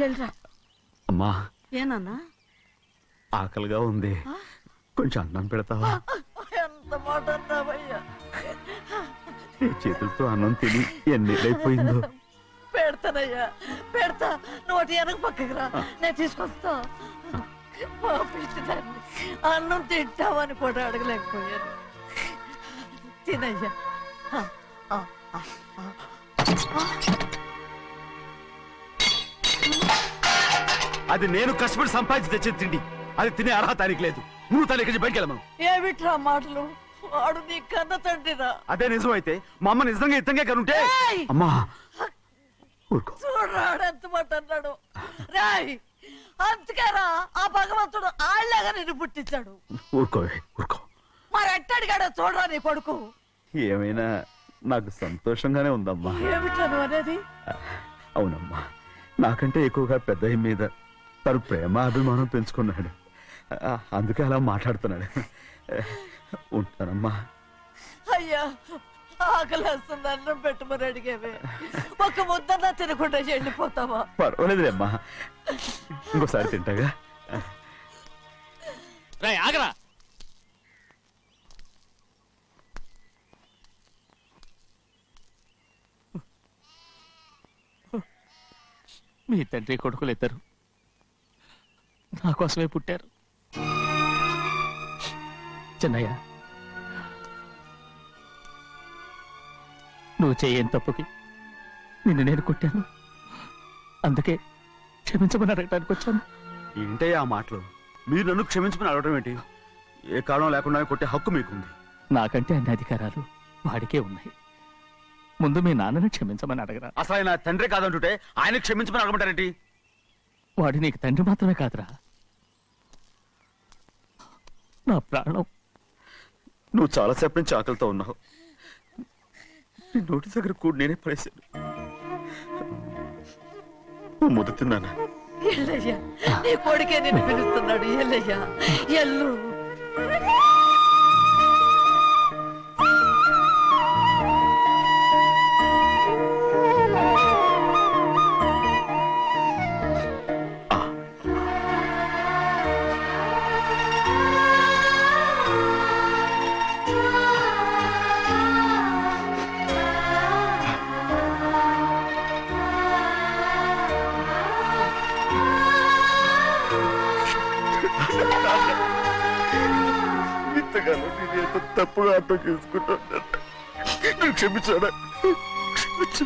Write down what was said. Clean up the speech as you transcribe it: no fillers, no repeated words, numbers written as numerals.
వెళ్ళరా. అమ్మా ఏనన్నా ఆకలిగా ఉంది, కొంచెం అన్నం పెడతావా? ఎంత మాట అన్నావయ్యా. నీ చేతులతో అన్నం తిని ఎన్నేళ్ళైపోయిందో. పెడతానయ్యా పెడతా. నోటి వెనక పక్కకి రా, నేను తీసుకొస్తా. పంపించదాన్ని అన్నం తింటామని కూడా అడగలేకపోయాను. తినయ్యా. అది నేను కష్టపడి సంపాదించి తెచ్చి తిండి, అది తినే అర్హత ఆయనకి లేదు. నువ్వు తన ఇక్కడి బయటికి వెళ్ళమను. ఏమిట్రా మాటలు? వాడు నీ కన్న తండ్రిరా. అదే నిజం అయితే మా అమ్మ నిజంగా ఇతంగా కనుంటే. అమ్మా చూడరాడు ఎంత మాట అన్నాడు. రాయ్ అంతకేరా ఆ భగవంతుడు ఆళ్ళగా నిన్ను పుట్టించాడు. ఊరుకోవే ఊరుకో. మరి ఎట్టడిగాడో చూడరా నీ కొడుకు. ఏమైనా నాకు సంతోషంగానే ఉందమ్మా. ఏమిట్రా నువ్వు అనేది? అవునమ్మా, నాకంటే ఎక్కువగా పెద్దయ్య మీద తను ప్రేమ అభిమానం పెంచుకున్నాడు, అందుకే అలా మాట్లాడుతున్నాడు. ఉంటానమ్మా. అయ్యా ఆకలేస్తుంది, అన్నం పెట్టమని అడిగేవే. ఒక ముద్దన్నా తినకుండా వెళ్ళిపోతావా? పర్వాలేదులేమ్మా, ఇంకోసారి తింటాగా. ఆగరా. మీ తండ్రి కొడుకులు ఇద్దరు నా కోసమే పుట్టారు. చిన్నయ్య, నువ్వు చేయని తప్పుకి నిన్ను నేను కొట్టాను, అందుకే క్షమించమని అడగటానికి వచ్చాను. ఏంటయ్యా ఆ మాటలు? మీరు నన్ను క్షమించమని అడగడం ఏంటి? ఏ కారణం లేకుండా కొట్టే హక్కు మీకుంది. నాకంటే అన్ని అధికారాలు వాడికే ఉన్నాయి. ముందు మీ నాన్నని క్షమించమని అడగరా. అసలు ఆయన తండ్రి కాదంటుంటే ఆయన క్షమించమని అడగమంటారేంటి? వాడు నీకు తండ్రి మాత్రమే కాదురా, నా ప్రాణం. నువ్వు చాలాసేపు నుంచి ఆకలితో ఉన్నావు, నీ నోటి దగ్గర కూడా నేనే పడేశాను. నువ్వు ముద్ద తిన్నానా? ఎల్లయ్యా, నీ కొడుకే నిన్ను పిలుస్తున్నాడు. ఎల్లయ్యా ఎల్లు. ఇంతకాలం నేను ఎంత తప్పుగా అర్థం చేసుకుంటాను. క్షమించాడా? క్షమించు.